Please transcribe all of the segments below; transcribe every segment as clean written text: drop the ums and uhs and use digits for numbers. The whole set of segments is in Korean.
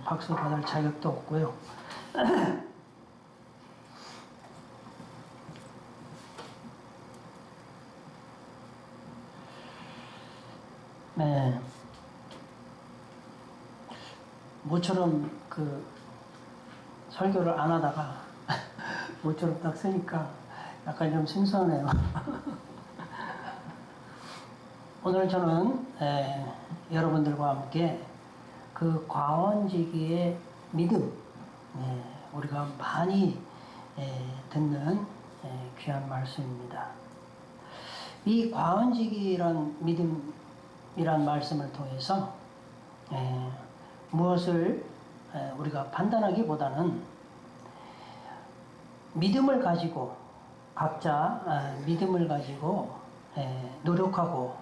박수 받을 자격도 없고요. 네. 모처럼 설교를 안 하다가 모처럼 딱 쓰니까 약간 좀 생소하네요. 오늘 저는 여러분들과 함께 그 과언지기의 믿음, 우리가 많이 듣는 귀한 말씀입니다. 이 과언지기란 믿음이란 말씀을 통해서 무엇을 우리가 판단하기보다는 믿음을 가지고 각자 믿음을 가지고 노력하고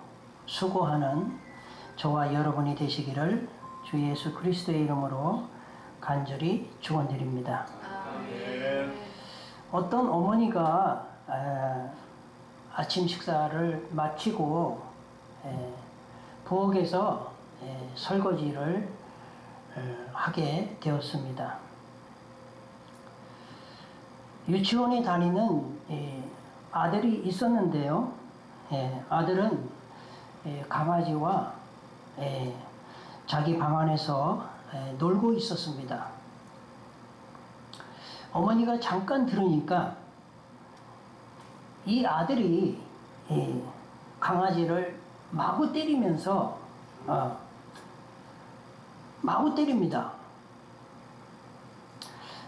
수고하는 저와 여러분이 되시기를 주 예수 그리스도의 이름으로 간절히 축원드립니다. 어떤 어머니가 아침 식사를 마치고 부엌에서 설거지를 하게 되었습니다. 유치원에 다니는 아들이 있었는데요. 아들은 강아지와 자기 방 안에서 놀고 있었습니다. 어머니가 잠깐 들으니까 이 아들이 강아지를 마구 때리면서 마구 때립니다.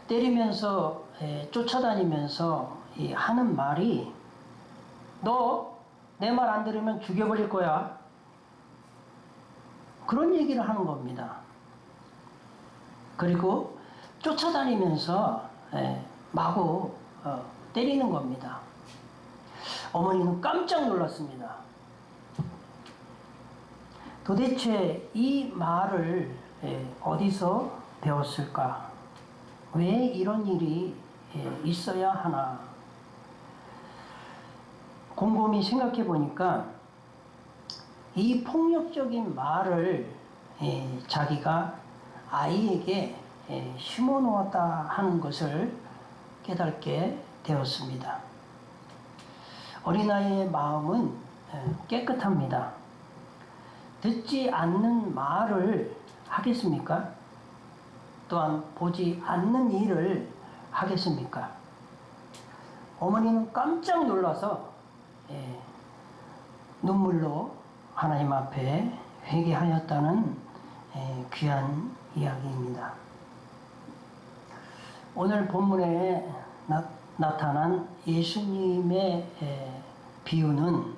때리면서 쫓아다니면서 하는 말이 너 내 말 안 들으면 죽여버릴 거야. 그런 얘기를 하는 겁니다. 그리고 쫓아다니면서 마구 때리는 겁니다. 어머니는 깜짝 놀랐습니다. 도대체 이 말을 어디서 배웠을까? 왜 이런 일이 있어야 하나? 곰곰이 생각해 보니까 이 폭력적인 말을 자기가 아이에게 심어 놓았다 하는 것을 깨닫게 되었습니다. 어린아이의 마음은 깨끗합니다. 듣지 않는 말을 하겠습니까? 또한 보지 않는 일을 하겠습니까? 어머니는 깜짝 놀라서 눈물로 하나님 앞에 회개하였다는 귀한 이야기입니다. 오늘 본문에 나타난 예수님의 비유는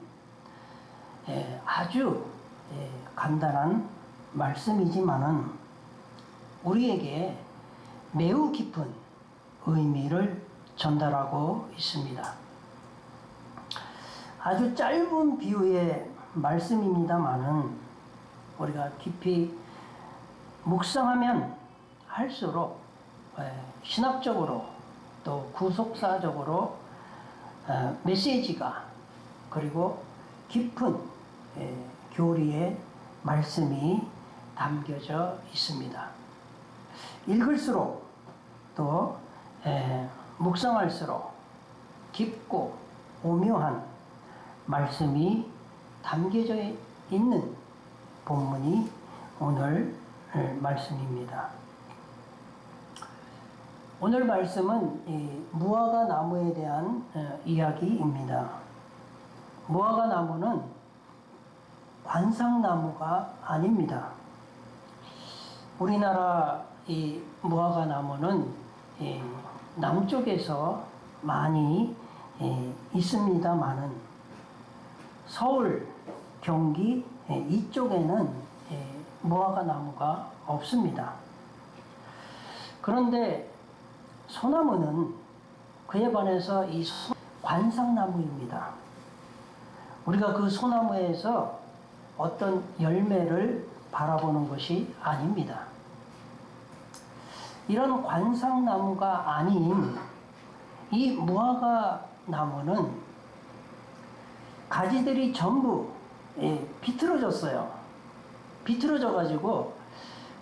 아주 간단한 말씀이지만은 우리에게 매우 깊은 의미를 전달하고 있습니다. 아주 짧은 비유의 말씀입니다만은 우리가 깊이 묵상하면 할수록 신학적으로 또 구속사적으로 메시지가 그리고 깊은 교리의 말씀이 담겨져 있습니다. 읽을수록 또 묵상할수록 깊고 오묘한 말씀이 담겨져 있는 본문이 오늘 말씀입니다. 오늘 말씀은 무화과 나무에 대한 이야기입니다. 무화과 나무는 관상나무가 아닙니다. 우리나라 이 무화과 나무는 남쪽에서 많이 있습니다만은 서울, 경기 이쪽에는 무화과 나무가 없습니다. 그런데 소나무는 그에 반해서 이 관상나무입니다. 우리가 그 소나무에서 어떤 열매를 바라보는 것이 아닙니다. 이런 관상나무가 아닌 이 무화과 나무는 가지들이 전부 비틀어졌어요. 비틀어져 가지고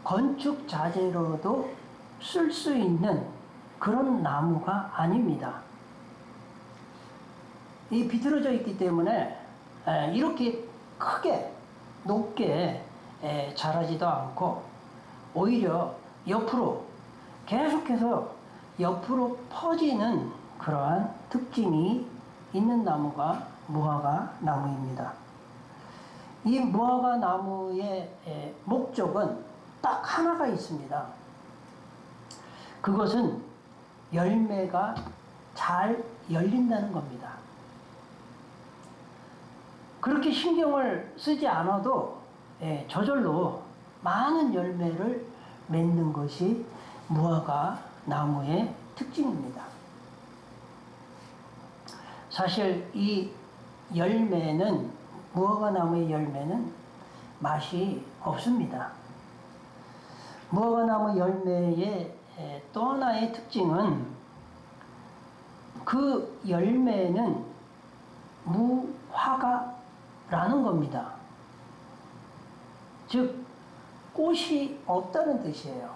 건축 자재로도 쓸 수 있는 그런 나무가 아닙니다. 이 비틀어져 있기 때문에 이렇게 크게 높게 자라지도 않고 오히려 옆으로 계속해서 옆으로 퍼지는 그러한 특징이 있는 나무가 무화과 나무입니다. 이 무화과 나무의 목적은 딱 하나가 있습니다. 그것은 열매가 잘 열린다는 겁니다. 그렇게 신경을 쓰지 않아도 저절로 많은 열매를 맺는 것이 무화과 나무의 특징입니다. 사실 이 열매는, 무화과 나무의 열매는 맛이 없습니다. 무화과 나무 열매의 또 하나의 특징은 그 열매는 무화과라는 겁니다. 즉 꽃이 없다는 뜻이에요.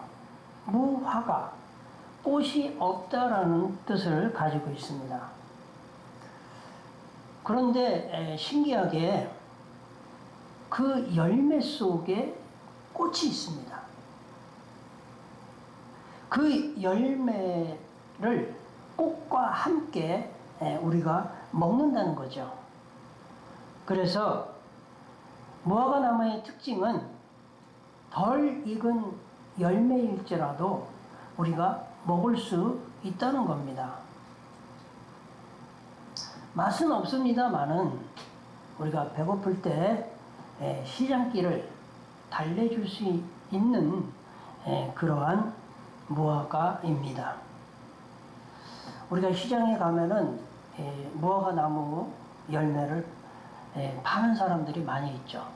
무화과, 꽃이 없다라는 뜻을 가지고 있습니다. 그런데 신기하게 그 열매 속에 꽃이 있습니다. 그 열매를 꽃과 함께 우리가 먹는다는 거죠. 그래서 무화과 나무의 특징은 덜 익은 열매일지라도 우리가 먹을 수 있다는 겁니다. 맛은 없습니다만은 우리가 배고플 때 시장길을 달래줄 수 있는 그러한 무화과입니다. 우리가 시장에 가면은 무화과 나무 열매를 파는 사람들이 많이 있죠.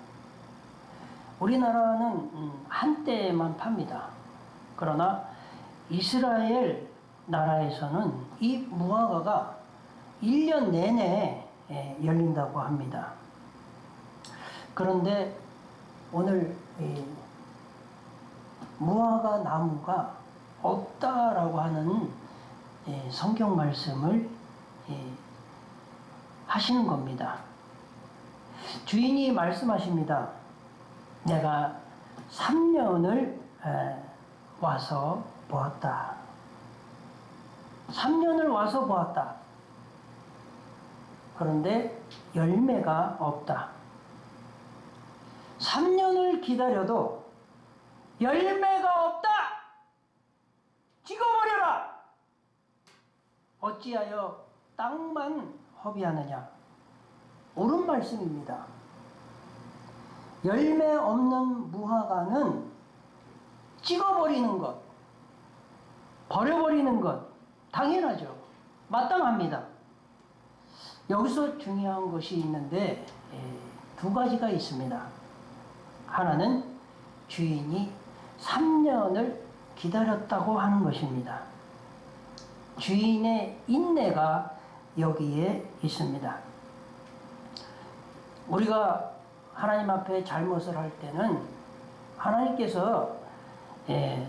우리나라는 한때만 팝니다. 그러나 이스라엘 나라에서는 이 무화과가 1년 내내 열린다고 합니다. 그런데 오늘 무화과 나무가 없다라고 하는 성경 말씀을 하시는 겁니다. 주인이 말씀하십니다. 내가 3년을 와서 보았다. 3년을 와서 보았다. 그런데 열매가 없다. 3년을 기다려도 열매가 없다. 찍어버려라. 어찌하여 땅만 허비하느냐. 옳은 말씀입니다. 열매 없는 무화과는 찍어버리는 것, 버려버리는 것, 당연하죠. 마땅합니다. 여기서 중요한 것이 있는데 두 가지가 있습니다. 하나는 주인이 3년을 기다렸다고 하는 것입니다. 주인의 인내가 여기에 있습니다. 우리가 하나님 앞에 잘못을 할 때는 하나님께서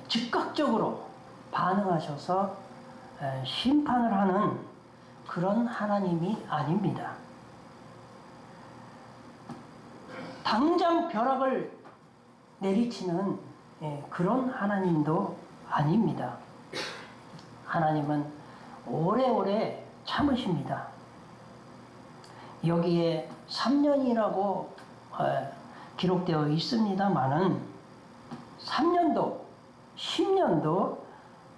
즉각적으로 반응하셔서 심판을 하는 그런 하나님이 아닙니다. 당장 벼락을 내리치는 그런 하나님도 아닙니다. 하나님은 오래오래 참으십니다. 여기에 3년이라고 기록되어 있습니다만은 3년도, 10년도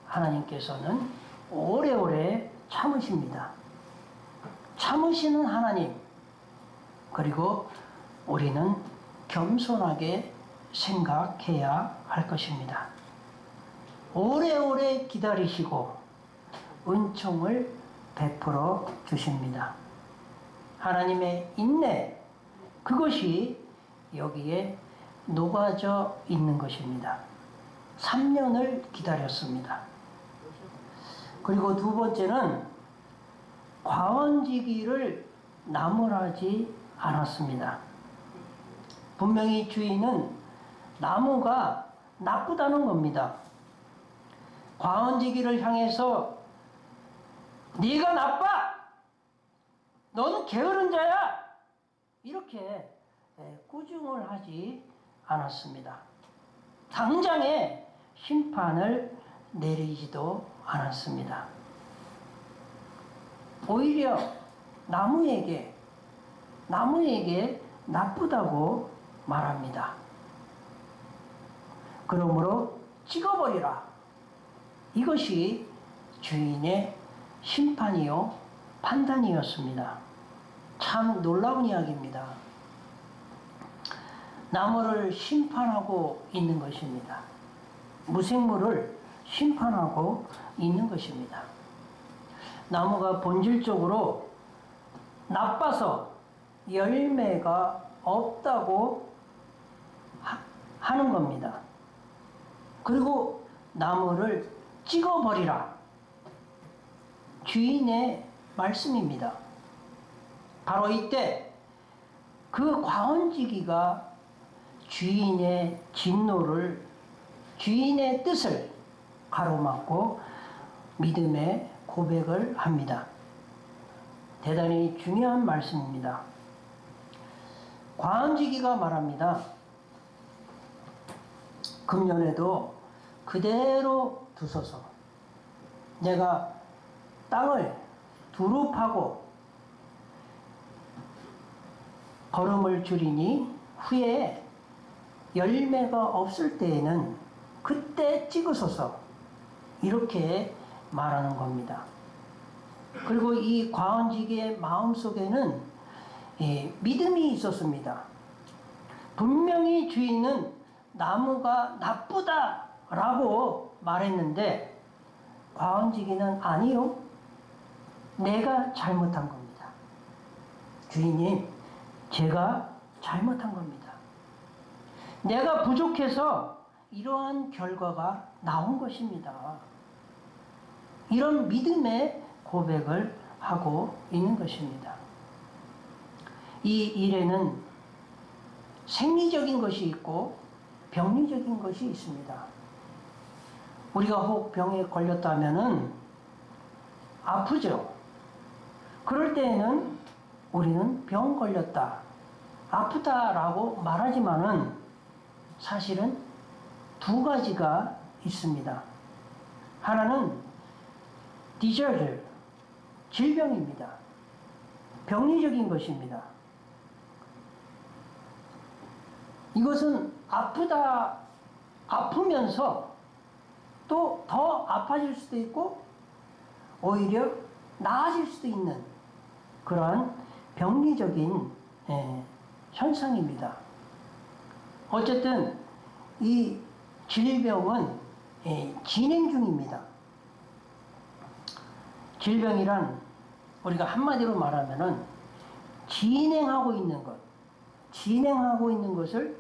하나님께서는 오래오래 참으십니다. 참으시는 하나님, 그리고 우리는 겸손하게 생각해야 할 것입니다. 오래오래 기다리시고 은총을 베풀어 주십니다. 하나님의 인내, 그것이 여기에 녹아져 있는 것입니다. 3년을 기다렸습니다. 그리고 두 번째는 과원지기를 나무라지 않았습니다. 분명히 주인은 나무가 나쁘다는 겁니다. 과언지기를 향해서 네가 나빠! 너는 게으른 자야! 이렇게 꾸중을 하지 않았습니다. 당장에 심판을 내리지도 않았습니다. 오히려 나무에게 나쁘다고 말합니다. 그러므로 찍어버리라. 이것이 주인의 심판이요 판단이었습니다. 참 놀라운 이야기입니다. 나무를 심판하고 있는 것입니다. 무생물을 심판하고 있는 것입니다. 나무가 본질적으로 나빠서 열매가 없다고 하는 겁니다. 그리고 나무를 찍어버리라. 주인의 말씀입니다. 바로 이때 그 과언지기가 주인의 진노를, 주인의 뜻을 가로막고 믿음의 고백을 합니다. 대단히 중요한 말씀입니다. 과언지기가 말합니다. 금년에도 그대로 두소서. 내가 땅을 두루 파고 거름을 줄이니 후에 열매가 없을 때에는 그때 찍으소서. 이렇게 말하는 겁니다. 그리고 이 과언지기의 마음속에는 믿음이 있었습니다. 분명히 주인은 나무가 나쁘다라고 말했는데 과언지기는 아니요. 내가 잘못한 겁니다. 주인님, 제가 잘못한 겁니다. 내가 부족해서 이러한 결과가 나온 것입니다. 이런 믿음의 고백을 하고 있는 것입니다. 이 일에는 생리적인 것이 있고 병리적인 것이 있습니다. 우리가 혹 병에 걸렸다면은 아프죠. 그럴 때에는 우리는 병 걸렸다, 아프다라고 말하지만은 사실은 두 가지가 있습니다. 하나는 디저트, 질병입니다. 병리적인 것입니다. 이것은 아프다, 아프면서 또 더 아파질 수도 있고 오히려 나아질 수도 있는 그러한 병리적인 현상입니다. 어쨌든 이 질병은 진행 중입니다. 질병이란 우리가 한마디로 말하면은 진행하고 있는 것을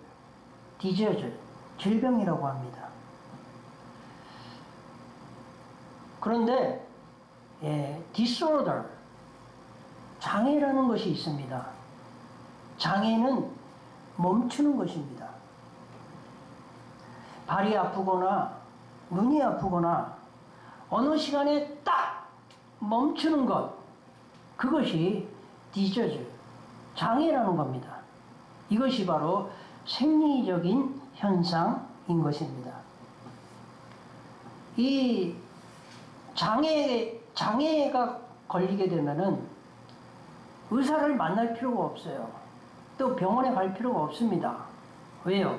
디저즈, 질병이라고 합니다. 그런데 disorder, 장애라는 것이 있습니다. 장애는 멈추는 것입니다. 발이 아프거나 눈이 아프거나 어느 시간에 딱 멈추는 것, 그것이 디저즈, 장애라는 겁니다. 이것이 바로 생리적인 현상인 것입니다. 이 장애가 걸리게 되면은 의사를 만날 필요가 없어요. 또 병원에 갈 필요가 없습니다. 왜요?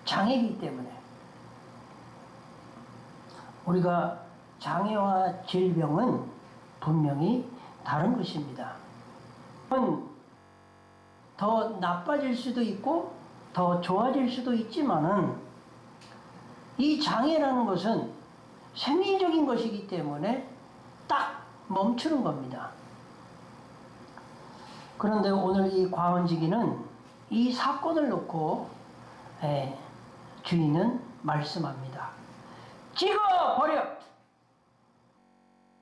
장애이기 때문에. 우리가 장애와 질병은 분명히 다른 것입니다. 더 나빠질 수도 있고 더 좋아질 수도 있지만은 이 장애라는 것은 생리적인 것이기 때문에 딱 멈추는 겁니다. 그런데 오늘 이 과언지기는 이 사건을 놓고 주인은 말씀합니다. 찍어버려!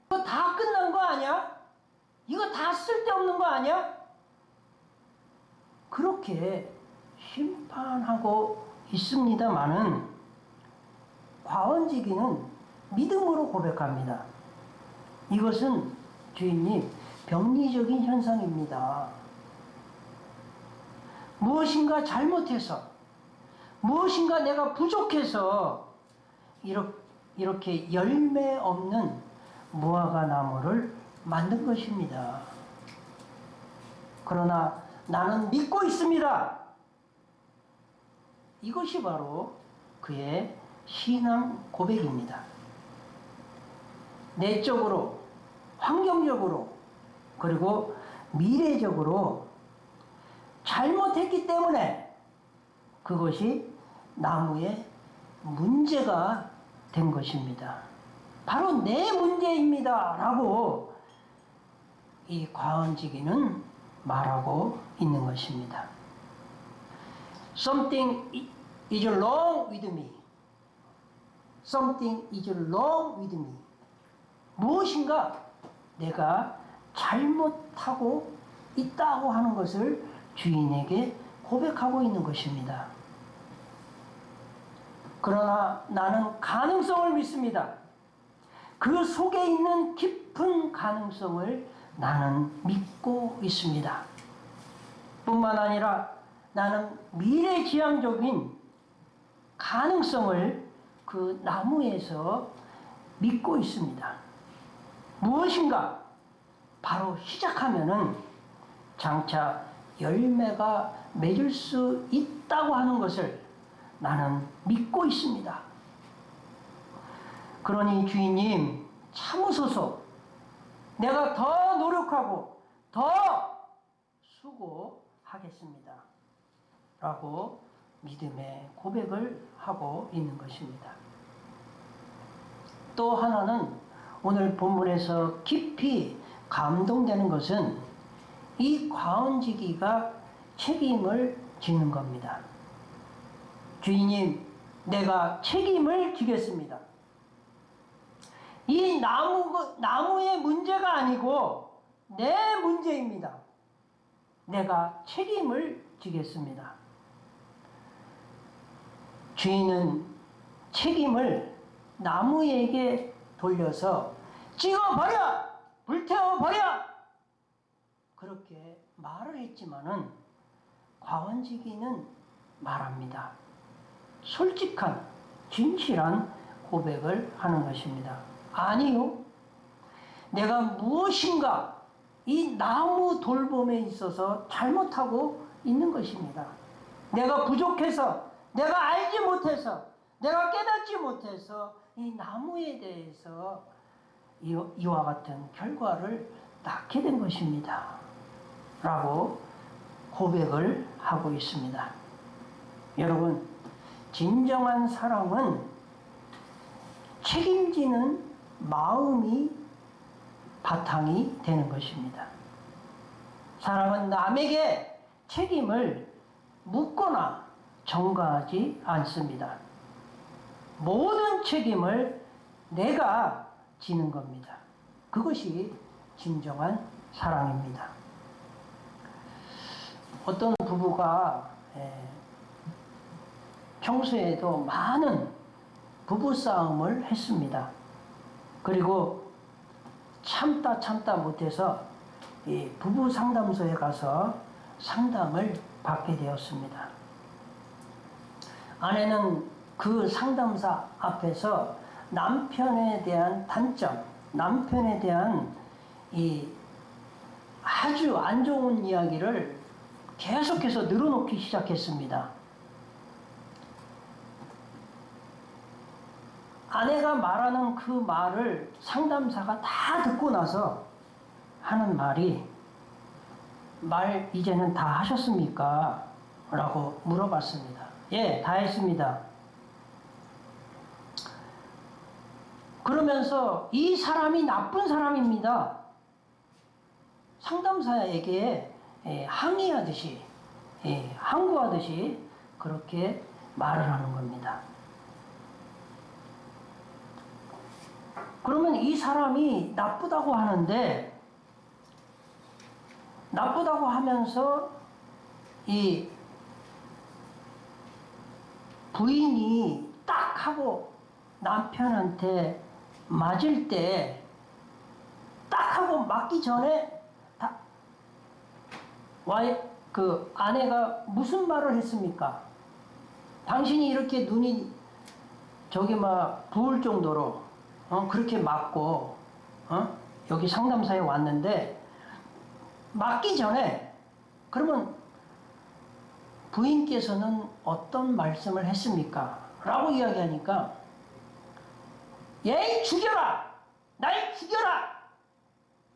이거 다 끝난 거 아니야? 이거 다 쓸데없는 거 아니야? 그렇게 심판하고 있습니다마는 과언지기는 믿음으로 고백합니다. 이것은 주인님 병리적인 현상입니다. 무엇인가 잘못해서, 무엇인가 내가 부족해서 이렇게 열매 없는 무화과 나무를 만든 것입니다. 그러나 나는 믿고 있습니다. 이것이 바로 그의 신앙 고백입니다. 내적으로, 환경적으로, 그리고 미래적으로 잘못했기 때문에 그것이 나무의 문제가 된 것입니다. 바로 내 문제입니다. 라고 이 과언지기는 말하고 있는 것입니다. Something is wrong with me. Something is wrong with me. 무엇인가 내가 잘못하고 있다고 하는 것을 주인에게 고백하고 있는 것입니다. 그러나 나는 가능성을 믿습니다. 그 속에 있는 깊은 가능성을 나는 믿고 있습니다. 뿐만 아니라 나는 미래지향적인 가능성을 그 나무에서 믿고 있습니다. 무엇인가 바로 시작하면은 장차 열매가 맺을 수 있다고 하는 것을 나는 믿고 있습니다. 그러니 주인님 참으소서. 내가 더 노력하고 더 수고하겠습니다. 라고 믿음의 고백을 하고 있는 것입니다. 또 하나는 오늘 본문에서 깊이 감동되는 것은 이 과언지기가 책임을 지는 겁니다. 주인님, 내가 책임을 지겠습니다. 이 나무의 문제가 아니고 내 문제입니다. 내가 책임을 지겠습니다. 주인은 책임을 나무에게 돌려서 찍어버려! 불태워버려! 그렇게 말을 했지만은 과언지기는 말합니다. 솔직한, 진실한 고백을 하는 것입니다. 아니요. 내가 무엇인가 이 나무 돌봄에 있어서 잘못하고 있는 것입니다. 내가 부족해서, 내가 알지 못해서, 내가 깨닫지 못해서 이 나무에 대해서 이와 같은 결과를 낳게 된 것입니다. 라고 고백을 하고 있습니다. 여러분, 진정한 사랑은 책임지는 마음이 바탕이 되는 것입니다. 사랑은 남에게 책임을 묻거나 전가하지 않습니다. 모든 책임을 내가 지는 겁니다. 그것이 진정한 사랑입니다. 어떤 부부가 평소에도 많은 부부싸움을 했습니다. 그리고 참다 못해서 이 부부 상담소에 가서 상담을 받게 되었습니다. 아내는 그 상담사 앞에서 남편에 대한 단점, 남편에 대한 이 아주 안 좋은 이야기를 계속해서 늘어놓기 시작했습니다. 아내가 말하는 그 말을 상담사가 다 듣고 나서 하는 말이 말 이제는 다 하셨습니까? 라고 물어봤습니다. 예, 다 했습니다. 그러면서 이 사람이 나쁜 사람입니다. 상담사에게 항의하듯이, 항구하듯이 그렇게 말을 하는 겁니다. 그러면 이 사람이 나쁘다고 하는데, 나쁘다고 하면서 이 부인이 딱 하고 남편한테 맞을 때 딱 하고 맞기 전에 그 아내가 무슨 말을 했습니까? 당신이 이렇게 눈이 저기 막 부을 정도로 그렇게 맞고 여기 상담사에 왔는데 맞기 전에 그러면 부인께서는 어떤 말씀을 했습니까? 라고 이야기하니까 얘 죽여라! 날 죽여라!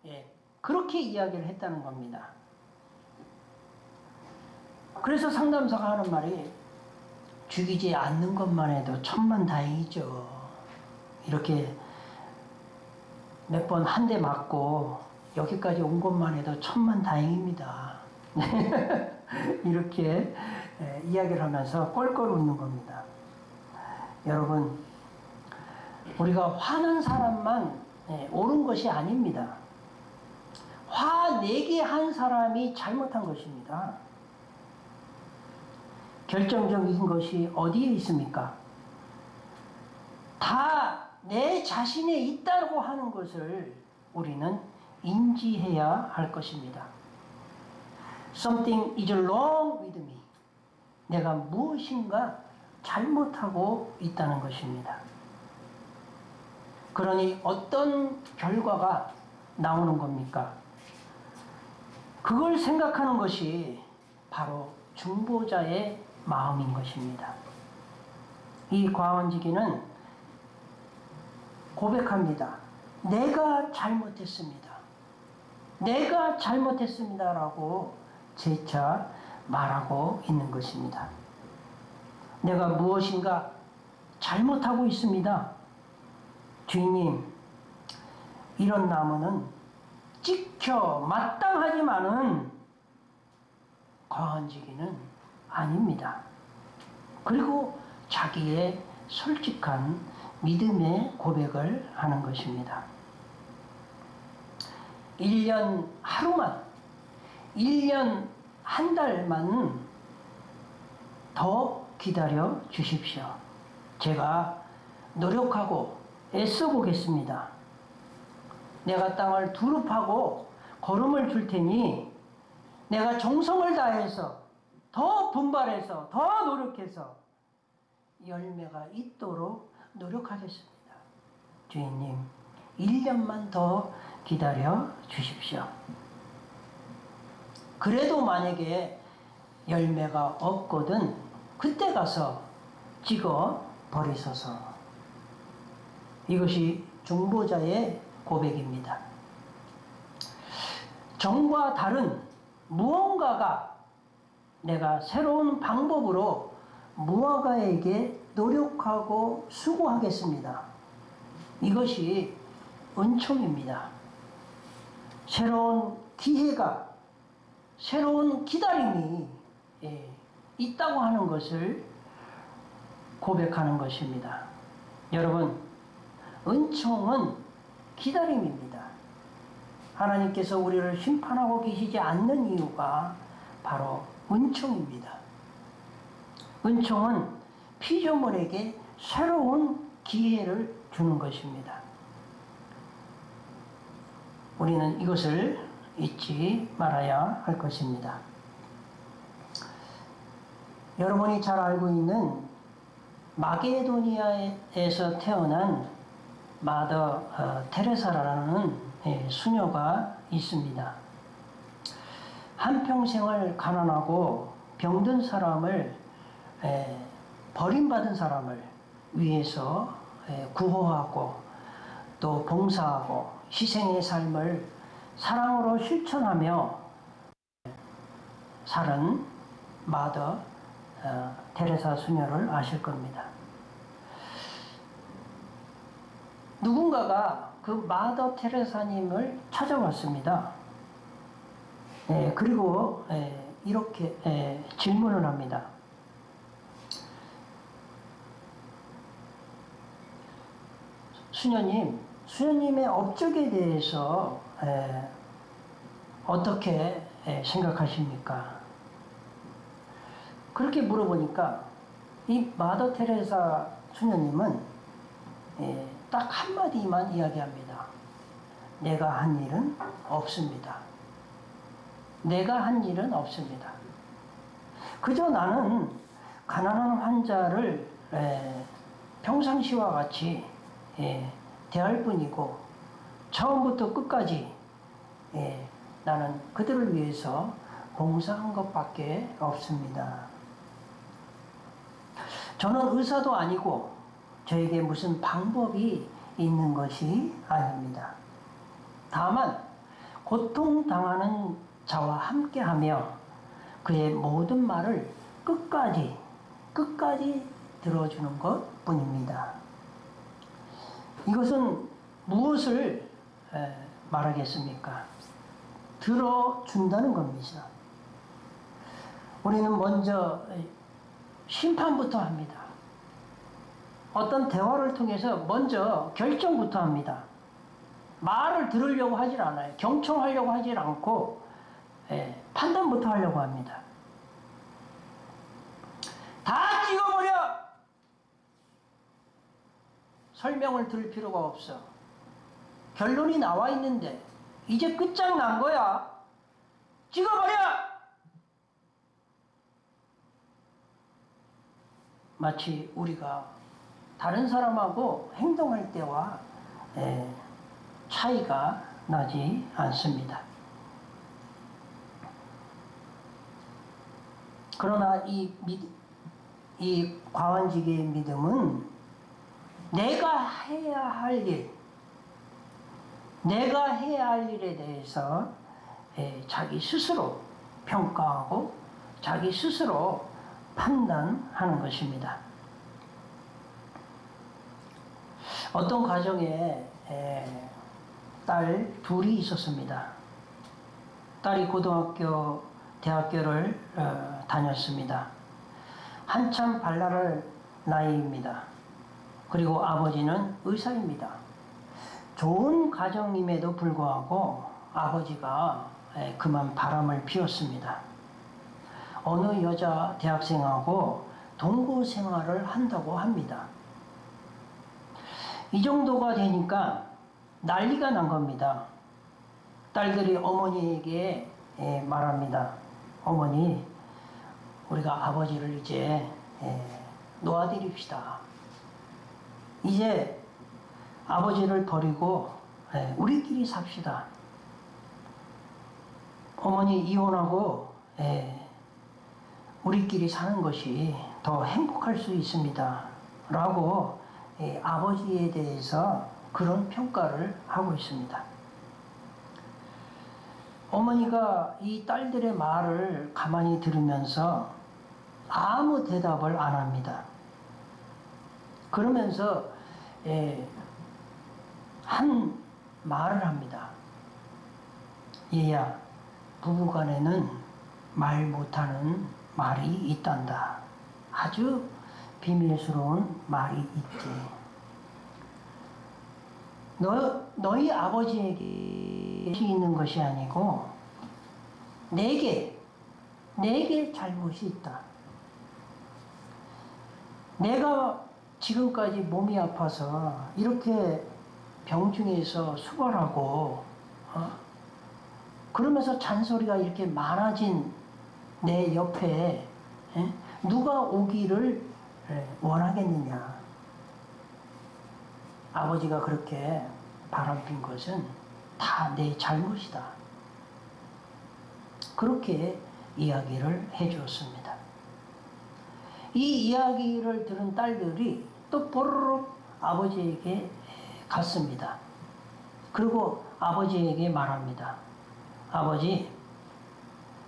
예, 그렇게 이야기를 했다는 겁니다. 그래서 상담사가 하는 말이 죽이지 않는 것만 해도 천만다행이죠. 이렇게 몇 번 한 대 맞고 여기까지 온 것만 해도 천만다행입니다. 이렇게 이야기를 하면서 껄껄 웃는 겁니다. 여러분, 우리가 화난 사람만 옳은 것이 아닙니다. 화내게 한 사람이 잘못한 것입니다. 결정적인 것이 어디에 있습니까? 다 내 자신에 있다고 하는 것을 우리는 인지해야 할 것입니다. Something is wrong with me. 내가 무엇인가 잘못하고 있다는 것입니다. 그러니 어떤 결과가 나오는 겁니까? 그걸 생각하는 것이 바로 중보자의 마음인 것입니다. 이 과원지기는 고백합니다. 내가 잘못했습니다. 내가 잘못했습니다. 라고 재차 말하고 있는 것입니다. 내가 무엇인가 잘못하고 있습니다. 주인님, 이런 나무는 찍혀 마땅하지만은 과원지기는 아닙니다. 그리고 자기의 솔직한 믿음의 고백을 하는 것입니다. 1년 하루만, 1년 한 달만 더 기다려 주십시오. 제가 노력하고 애써 보겠습니다. 내가 땅을 두릅하고 거름을 줄 테니 내가 정성을 다해서 더 분발해서 더 노력해서 열매가 있도록 노력하겠습니다. 주인님, 1년만 더 기다려 주십시오. 그래도 만약에 열매가 없거든 그때 가서 찍어 버리소서. 이것이 중보자의 고백입니다. 전과 다른 무언가가 내가 새로운 방법으로 무언가에게 노력하고 수고하겠습니다. 이것이 은총입니다. 새로운 기회가, 새로운 기다림이 있다고 하는 것을 고백하는 것입니다. 여러분, 은총은 기다림입니다. 하나님께서 우리를 심판하고 계시지 않는 이유가 바로 은총입니다. 은총은 피조물에게 새로운 기회를 주는 것입니다. 우리는 이것을 잊지 말아야 할 것입니다. 여러분이 잘 알고 있는 마게도니아에서 태어난 마더 테레사라는 수녀가 있습니다. 한평생을 가난하고 병든 사람을 버림받은 사람을 위해서 구호하고 또 봉사하고 희생의 삶을 사랑으로 실천하며 살은 마더 테레사 수녀를 아실 겁니다. 누군가가 그 마더 테레사님을 찾아왔습니다. 그리고 이렇게 질문을 합니다. 수녀님의 업적에 대해서 어떻게 생각하십니까? 그렇게 물어보니까 이 마더 테레사 수녀님은 딱 한마디만 이야기합니다. 내가 한 일은 없습니다. 내가 한 일은 없습니다. 그저 나는 가난한 환자를 평상시와 같이 대할 뿐이고 처음부터 끝까지 나는 그들을 위해서 봉사한 것밖에 없습니다. 저는 의사도 아니고 저에게 무슨 방법이 있는 것이 아닙니다. 다만 고통당하는 자와 함께하며 그의 모든 말을 끝까지 들어주는 것 뿐입니다. 이것은 무엇을 말하겠습니까? 들어준다는 겁니다. 우리는 먼저 심판부터 합니다. 어떤 대화를 통해서 먼저 결정부터 합니다. 말을 들으려고 하질 않아요. 경청하려고 하질 않고 판단부터 하려고 합니다. 다 찍어버려! 설명을 들을 필요가 없어. 결론이 나와 있는데 이제 끝장난 거야. 찍어버려! 마치 우리가 다른 사람하고 행동할 때와 차이가 나지 않습니다. 그러나 이 과완직의 믿음은 내가 해야 할 일에 대해서 자기 스스로 평가하고 자기 스스로 판단하는 것입니다. 어떤 가정에 딸 둘이 있었습니다. 딸이 고등학교, 대학교를 다녔습니다. 한참 발랄할 나이입니다. 그리고 아버지는 의사입니다. 좋은 가정임에도 불구하고 아버지가 그만 바람을 피웠습니다. 어느 여자 대학생하고 동거 생활을 한다고 합니다. 이 정도가 되니까 난리가 난 겁니다. 딸들이 어머니에게 말합니다. 어머니, 우리가 아버지를 이제 놓아드립시다. 이제 아버지를 버리고 우리끼리 삽시다. 어머니 이혼하고 우리끼리 사는 것이 더 행복할 수 있습니다. 라고 아버지에 대해서 그런 평가를 하고 있습니다. 어머니가 이 딸들의 말을 가만히 들으면서 아무 대답을 안 합니다. 그러면서 한 말을 합니다. 얘야, 부부간에는 말 못하는 말이 있단다. 아주 비밀스러운 말이 있지. 너희 아버지에게 있는 것이 아니고 내게 잘못이 있다. 내가 지금까지 몸이 아파서 이렇게 병중에서 수발하고 그러면서 잔소리가 이렇게 많아진 내 옆에 누가 오기를 원하겠느냐. 아버지가 그렇게 바람핀 것은 다 내 잘못이다. 그렇게 이야기를 해주었습니다. 이 이야기를 들은 딸들이 또 보르륵 아버지에게 갔습니다. 그리고 아버지에게 말합니다. 아버지,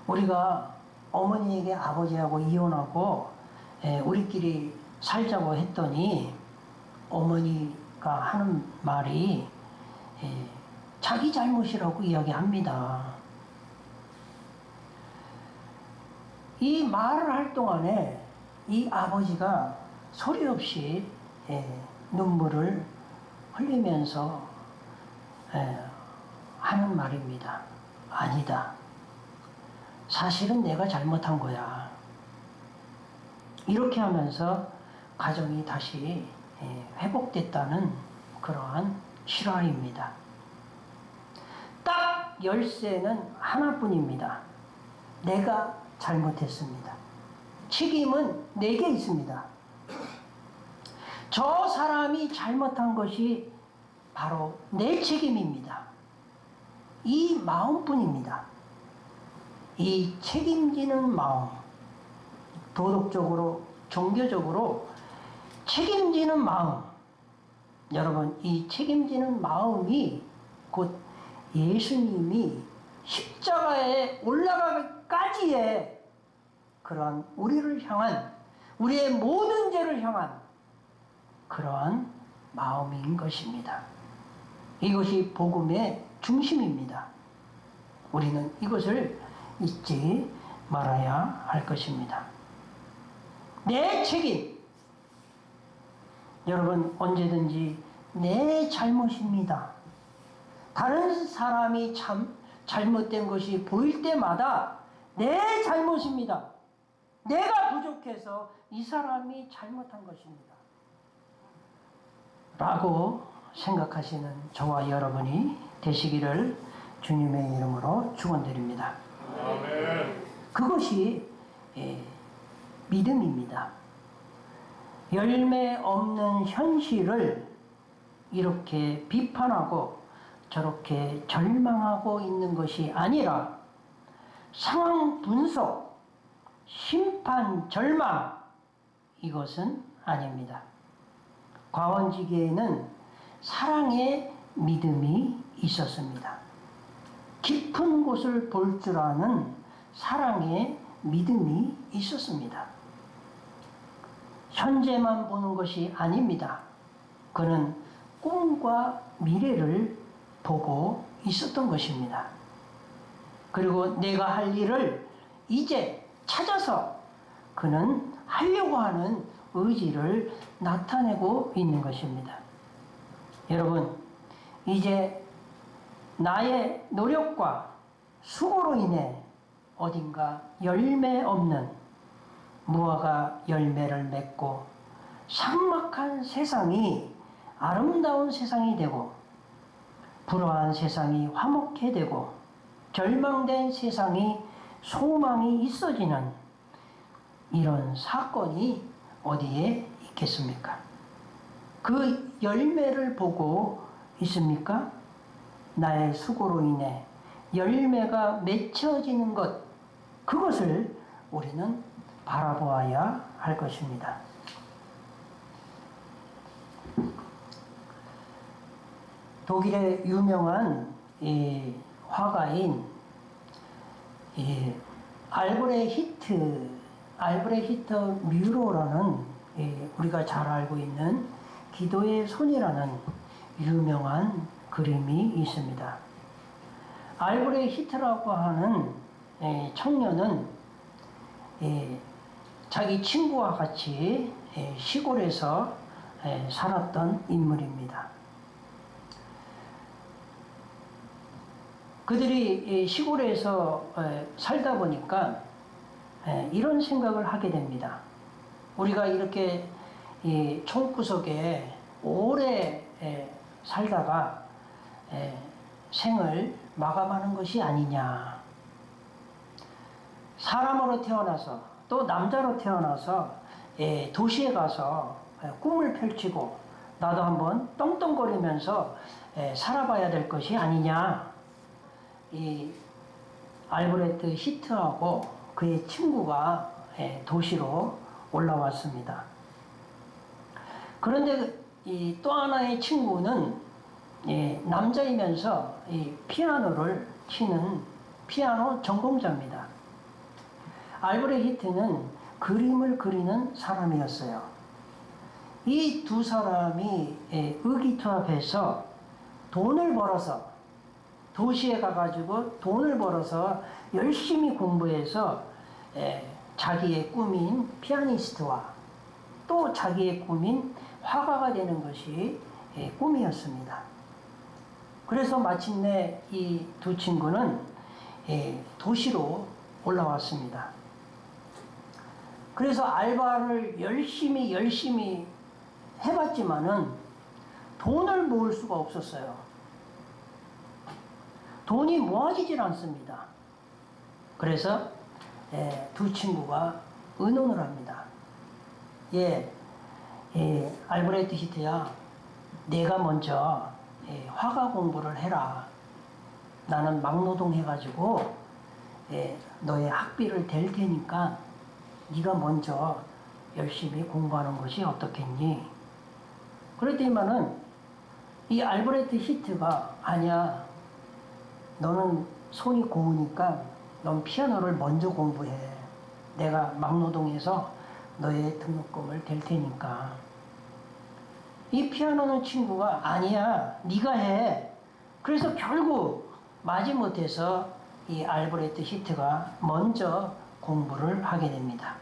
우리가 어머니에게 아버지하고 이혼하고 우리끼리 살자고 했더니 어머니가 하는 말이 자기 잘못이라고 이야기합니다. 이 말을 할 동안에 이 아버지가 소리 없이 눈물을 흘리면서 하는 말입니다. 아니다. 사실은 내가 잘못한 거야. 이렇게 하면서 가정이 다시 회복됐다는 그러한 실화입니다. 딱 열쇠는 하나뿐입니다. 내가 잘못했습니다. 책임은 내게 있습니다. 저 사람이 잘못한 것이 바로 내 책임입니다. 이 마음뿐입니다. 이 책임지는 마음, 도덕적으로, 종교적으로 책임지는 마음, 여러분, 이 책임지는 마음이 곧 예수님이 십자가에 올라가기까지의 그러한 우리를 향한, 우리의 모든 죄를 향한 그러한 마음인 것입니다. 이것이 복음의 중심입니다. 우리는 이것을 잊지 말아야 할 것입니다. 내 책임. 여러분, 언제든지 내 잘못입니다. 다른 사람이 잘못된 것이 보일 때마다 내 잘못입니다. 내가 부족해서 이 사람이 잘못한 것입니다. 라고 생각하시는 저와 여러분이 되시기를 주님의 이름으로 축원드립니다. 아멘. 그것이 믿음입니다. 열매 없는 현실을 이렇게 비판하고 저렇게 절망하고 있는 것이 아니라 상황 분석, 심판, 절망, 이것은 아닙니다. 과원지기에는 사랑의 믿음이 있었습니다. 깊은 곳을 볼 줄 아는 사랑의 믿음이 있었습니다. 현재만 보는 것이 아닙니다. 그는 꿈과 미래를 보고 있었던 것입니다. 그리고 내가 할 일을 이제 찾아서 그는 하려고 하는 의지를 나타내고 있는 것입니다. 여러분, 이제 나의 노력과 수고로 인해 어딘가 열매 없는 무화과 열매를 맺고 삭막한 세상이 아름다운 세상이 되고 불화한 세상이 화목해 되고 절망된 세상이 소망이 있어지는 이런 사건이 어디에 있겠습니까? 그 열매를 보고 있습니까? 나의 수고로 인해 열매가 맺혀지는 것, 그것을 우리는 바라보아야 할 것입니다. 독일의 유명한 화가인 알브레히트 뮤러라는 우리가 잘 알고 있는 기도의 손이라는 유명한 그림이 있습니다. 알브레히트라고 하는 청년은 자기 친구와 같이 시골에서 살았던 인물입니다. 그들이 시골에서 살다 보니까 이런 생각을 하게 됩니다. 우리가 이렇게 총구석에 오래 살다가 생을 마감하는 것이 아니냐. 사람으로 태어나서 또 남자로 태어나서 도시에 가서 꿈을 펼치고 나도 한번 떵떵거리면서 살아봐야 될 것이 아니냐. 이 알브레트 히트하고 그의 친구가 도시로 올라왔습니다. 그런데 이 또 하나의 친구는 남자이면서 이 피아노를 치는 피아노 전공자입니다. 알브레트 히트는 그림을 그리는 사람이었어요. 이 두 사람이 의기투합해서 돈을 벌어서 도시에 가가지고 돈을 벌어서 열심히 공부해서 자기의 꿈인 피아니스트와 또 자기의 꿈인 화가가 되는 것이 꿈이었습니다. 그래서 마침내 이 두 친구는 도시로 올라왔습니다. 그래서 알바를 열심히 해봤지만은 돈을 모을 수가 없었어요. 돈이 모아지질 않습니다. 그래서 두 친구가 의논을 합니다. 알브레트 히트야, 내가 먼저 화가 공부를 해라. 나는 막노동 해가지고 너의 학비를 댈 테니까 네가 먼저 열심히 공부하는 것이 어떻겠니? 그랬더니만은 이 알브레트 히트가 아니야. 너는 손이 고우니까 넌 피아노를 먼저 공부해. 내가 막노동해서 너의 등록금을 댈 테니까. 이 피아노는 친구가 아니야. 네가 해. 그래서 결국 마지못해서 이 알브레트 히트가 먼저 공부를 하게 됩니다.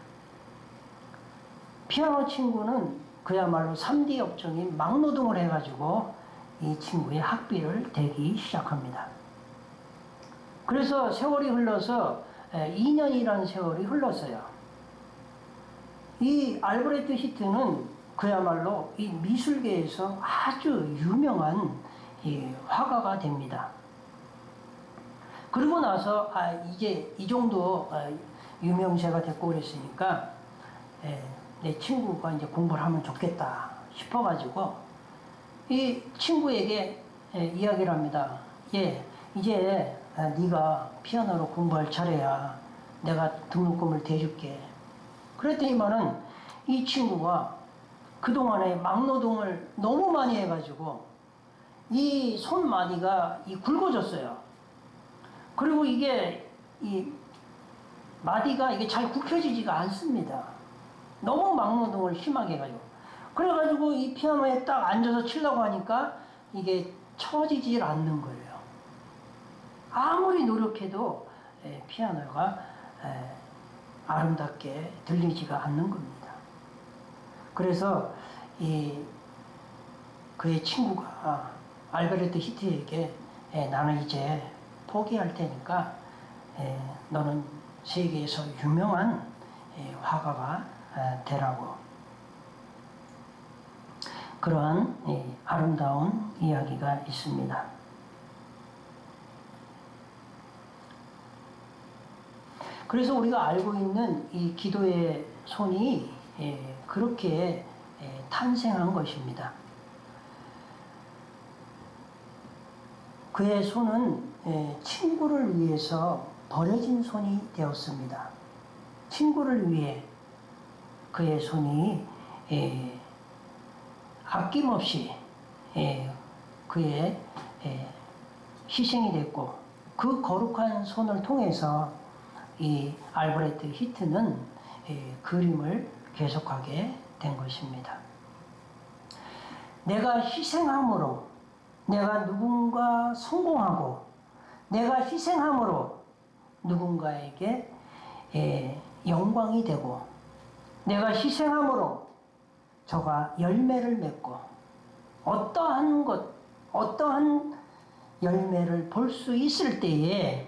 피아노 친구는 그야말로 3D 업종인 막노동을 해가지고 이 친구의 학비를 대기 시작합니다. 그래서 세월이 흘러서 2년이라는 세월이 흘렀어요. 이 알브레트 히트는 그야말로 이 미술계에서 아주 유명한 이 화가가 됩니다. 그러고 나서 이제 이 정도 유명세가 됐고 그랬으니까 내 친구가 이제 공부를 하면 좋겠다 싶어가지고 이 친구에게 이야기를 합니다. 이제 네가 피아노로 공부할 차례야. 내가 등록금을 대줄게. 그랬더니만은 이 친구가 그동안에 막노동을 너무 많이 해가지고 이 손마디가 굵어졌어요. 그리고 이게 이 마디가 이게 잘 굽혀지지가 않습니다. 너무 막노동을 심하게 해가지고. 그래가지고 이 피아노에 딱 앉아서 치려고 하니까 이게 쳐지질 않는 거예요. 아무리 노력해도 피아노가 아름답게 들리지가 않는 겁니다. 그래서 그의 친구가 알베르트 히트에게 나는 이제 포기할 테니까 너는 세계에서 유명한 화가가 되라고. 그러한 아름다운 이야기가 있습니다. 그래서 우리가 알고 있는 이 기도의 손이 그렇게 탄생한 것입니다. 그의 손은 친구를 위해서 버려진 손이 되었습니다. 친구를 위해 그의 손이 아낌없이 그의 희생이 됐고 그 거룩한 손을 통해서 이 알브레트 히트는 그림을 계속하게 된 것입니다. 내가 희생함으로 내가 누군가 성공하고 내가 희생함으로 누군가에게 영광이 되고 내가 희생함으로 저가 열매를 맺고 어떠한 열매를 볼 수 있을 때에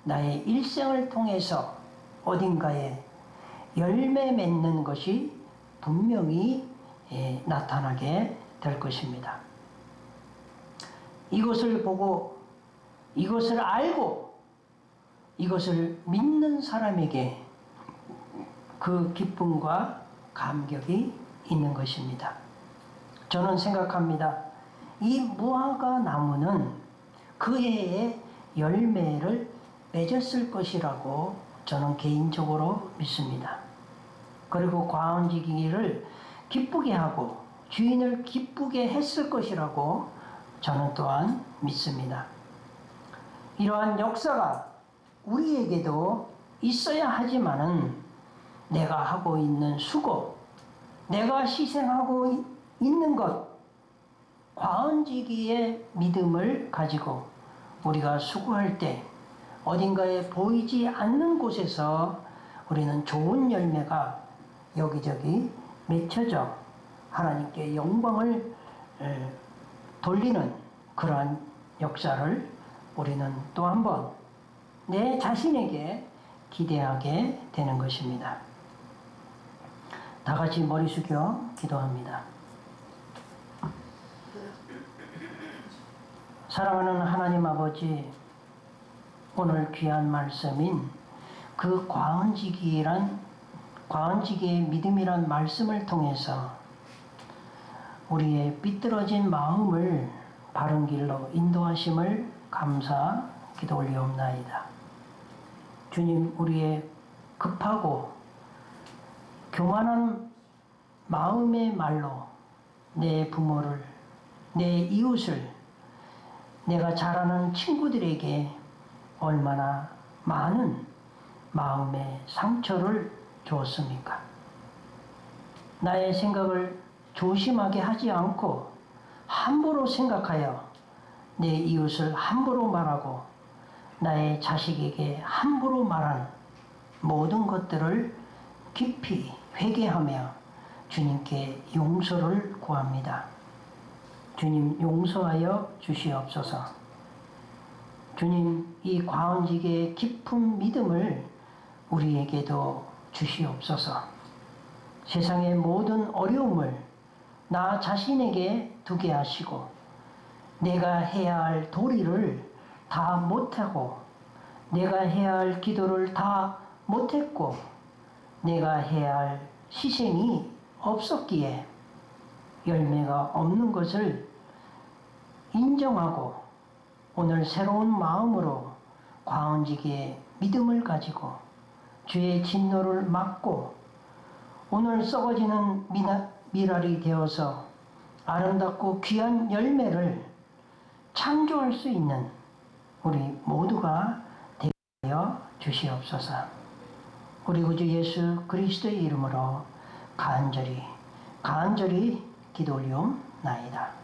나의 일생을 통해서 어딘가에 열매 맺는 것이 분명히 나타나게 될 것입니다. 이것을 보고 이것을 알고 이것을 믿는 사람에게 그 기쁨과 감격이 있는 것입니다. 저는 생각합니다. 이 무화과 나무는 그 해에 열매를 맺었을 것이라고 저는 개인적으로 믿습니다. 그리고 과은지기를 기쁘게 하고 주인을 기쁘게 했을 것이라고 저는 또한 믿습니다. 이러한 역사가 우리에게도 있어야 하지만은 내가 하고 있는 수고, 내가 희생하고 있는 것, 과은지기의 믿음을 가지고 우리가 수고할 때 어딘가에 보이지 않는 곳에서 우리는 좋은 열매가 여기저기 맺혀져 하나님께 영광을 돌리는 그러한 역사를 우리는 또 한 번 내 자신에게 기대하게 되는 것입니다. 다 같이 머리 숙여 기도합니다. 사랑하는 하나님 아버지, 오늘 귀한 말씀인 그 과언지기의 믿음이란 말씀을 통해서 우리의 삐뚤어진 마음을 바른 길로 인도하심을 감사 기도 올리옵나이다. 주님, 우리의 급하고 교만한 마음의 말로 내 부모를, 내 이웃을, 내가 잘 아는 친구들에게 얼마나 많은 마음의 상처를 주었습니까? 나의 생각을 조심하게 하지 않고 함부로 생각하여 내 이웃을 함부로 말하고 나의 자식에게 함부로 말한 모든 것들을 깊이 회개하며 주님께 용서를 구합니다. 주님, 용서하여 주시옵소서. 주님, 이 과언지기의 깊은 믿음을 우리에게도 주시옵소서. 세상의 모든 어려움을 나 자신에게 두게 하시고 내가 해야 할 도리를 다 못하고 내가 해야 할 기도를 다 못했고 내가 해야 할 희생이 없었기에 열매가 없는 것을 인정하고 오늘 새로운 마음으로 과언지기의 믿음을 가지고 주의 진노를 막고 오늘 썩어지는 미랄이 되어서 아름답고 귀한 열매를 창조할 수 있는 우리 모두가 되게 하여 주시옵소서. 우리 구주 예수 그리스도의 이름으로 간절히 기도 올리옵나이다.